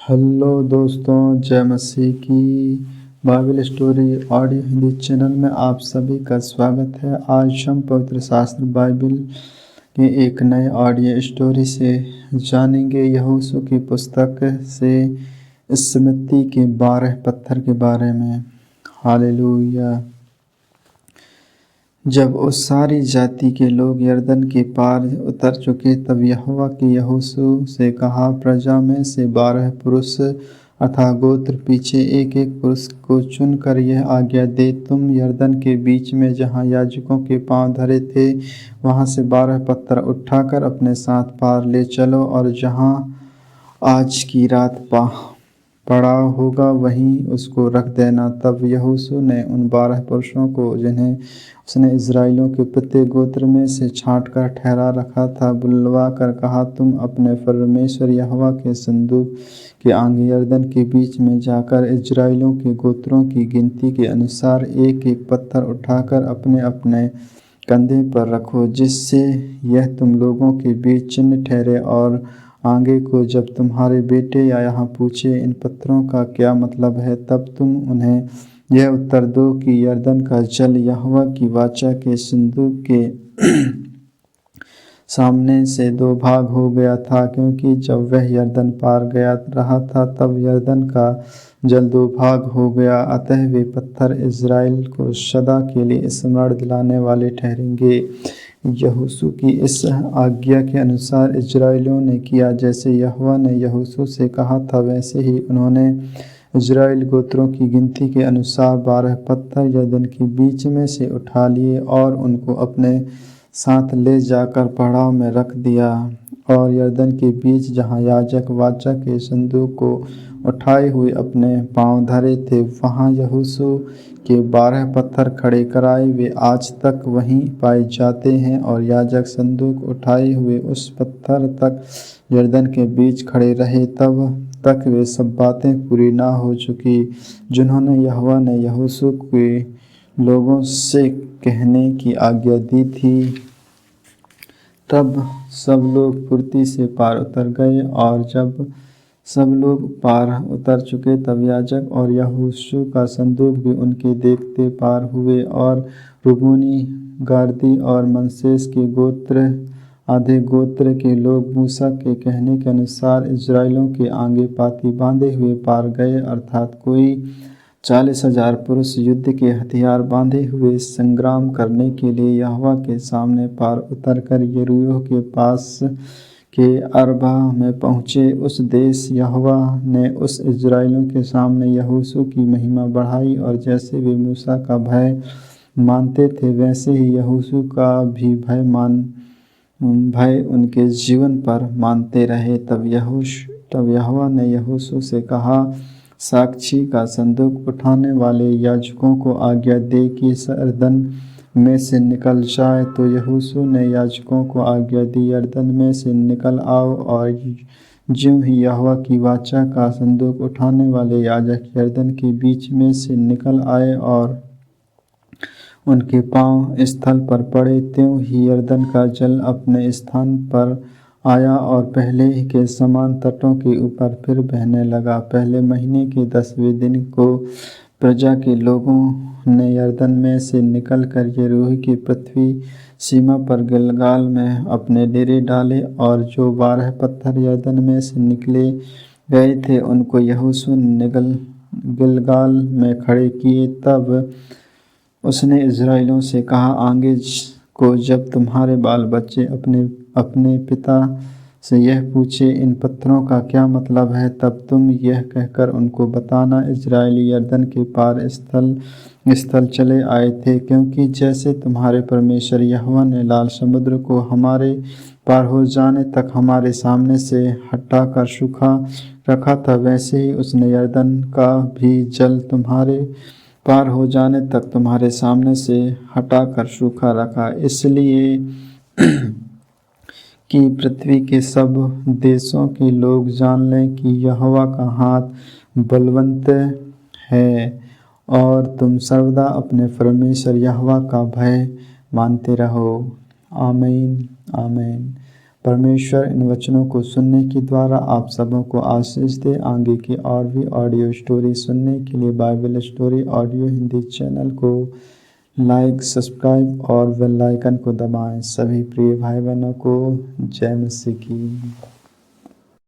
Hello दोस्तों, जय मसीह की। Bible story audio Hindi channel में आप सभी का स्वागत है। आज हम पवित्र शास्त्र बाइबल के एक नए ऑडियो स्टोरी से जानेंगे। यहोशू की पुस्तक से स्मृति के 12 पत्थर के बारे में। हालेलुया। जब उस सारी जाति के लोग यरदन के पार उतर चुके, तब यहोवा के यहोशू से कहा, प्रजा में से 12 पुरुष अथवा गोत्र पीछे एक एक पुरुष को चुनकर यह आज्ञा दे, तुम यरदन के बीच में जहाँ याजकों के पांव धरे थे वहाँ से 12 पत्थर उठाकर अपने साथ पार ले चलो, और जहाँ आज की रात पड़ाव होगा वहीं उसको रख देना। तब यहोशू ने उन 12 पुरुषों को, जिन्हें उसने इस्राएलियों के प्रत्येक गोत्र में से छांट कर ठहरा रखा था, बुलवा कर कहा, तुम अपने परमेश्वर यहोवा के संदूक के आगे यरदन के बीच में जाकर इस्राएलियों के गोत्रों की गिनती के अनुसार एक एक पत्थर उठाकर अपने अपने कंधे पर रखो, जिससे यह तुम लोगों के बीच चिन्ह ठहरे। और आगे को जब तुम्हारे बेटे या यहाँ पूछे, इन पत्थरों का क्या मतलब है, तब तुम उन्हें यह उत्तर दो कि यरदन का जल यहोवा की वाचा के संदूक के सामने से 2 भाग हो गया था, क्योंकि जब वह यरदन पार गया रहा था तब यरदन का जल 2 भाग हो गया। अतः वे पत्थर इज़राइल को सदा के लिए स्मरण दिलाने वाले ठहरेंगे। यहोशू की इस आज्ञा के अनुसार इज़राइलियों ने किया। जैसे यहोवा ने यहोशू से कहा था, वैसे ही उन्होंने इज़राइल गोत्रों की गिनती के अनुसार 12 पत्थर यरदन के बीच में से उठा लिए और उनको अपने साथ ले जाकर पड़ाव में रख दिया। और यरदन के बीच जहाँ याजक वाचा के संदूक को उठाए हुए अपने पांव धरे थे, वहाँ यहोशू के 12 पत्थर खड़े कराए। वे आज तक वहीं पाए जाते हैं, और याजक संदूक उठाए हुए उस पत्थर तक यरदन के बीच खड़े रहे तब तक वे सब बातें पूरी ना हो चुकी जिन्होंने यहोवा ने यहोशू के लोगों से कहने की आज्ञा दी थी। तब सब लोग फुर्ती से पार उतर गए, और जब सब लोग पार उतर चुके, तब याजक और यहोशू का संदूक भी उनके देखते पार हुए। और रूबेनी, गादी और मनश्शे के आधे गोत्र के लोग मूसा के कहने के अनुसार इज़राइलियों के आगे पाती बांधे हुए पार गए, अर्थात कोई 40,000 पुरुष युद्ध के हथियार बांधे हुए संग्राम करने के लिए यहोवा के सामने पार उतरकर यरीहो के पास के अरबा में पहुँचे। उस देश यहोवा ने उस इज़राइलियों के सामने यहोशू की महिमा बढ़ाई, और जैसे वे मूसा का भय मानते थे, वैसे ही यहोशू का भी भय उनके जीवन पर मानते रहे। तब यहोवा ने यहोशू से कहा, साक्षी का संदूक उठाने वाले याजकों को आज्ञा दे कि यरदन में से निकल जाए। तो यहोशू ने याजकों को आज्ञा दी, यरदन में से निकल आओ। और ज्यों ही यहोवा की वाचा का संदूक उठाने वाले याजक यरदन के बीच में से निकल आए और उनके पांव स्थल पर पड़े, त्यों ही यरदन का जल अपने स्थान पर आया और पहले के समान तटों के ऊपर फिर बहने लगा। पहले महीने के 10वें दिन को प्रजा के लोगों ने यरदन में से निकलकर यरीहो की पृथ्वी सीमा पर गिलगाल में अपने डेरे डाले, और जो 12 पत्थर यरदन में से निकले गए थे उनको यहोशू ने गिलगाल में खड़े किए। तब उसने इज़राइलियों से कहा, आगे को जब तुम्हारे बाल बच्चे अपने अपने पिता से यह पूछे, इन पत्थरों का क्या मतलब है, तब तुम यह कहकर उनको बताना, इज़राइली यरदन के पार स्थल चले आए थे, क्योंकि जैसे तुम्हारे परमेश्वर यहोवा ने लाल समुद्र को हमारे पार हो जाने तक हमारे सामने से हटाकर सूखा रखा था, वैसे ही उसने यरदन का भी जल तुम्हारे पार हो जाने तक तुम्हारे सामने से हटाकर सूखा रखा, इसलिए कि पृथ्वी के सब देशों के लोग जान लें कि यहोवा का हाथ बलवन्त है, और तुम सर्वदा अपने परमेश्वर यहोवा का भय मानते रहो। आमीन, आमीन। परमेश्वर इन वचनों को सुनने के द्वारा आप सबों को आशीष दे। आगे की और भी ऑडियो स्टोरी सुनने के लिए Bible story audio Hindi channel को लाइक, सब्सक्राइब और बेल आइकन को दबाएं। सभी प्रिय भाई बहनों को जय मसीह की।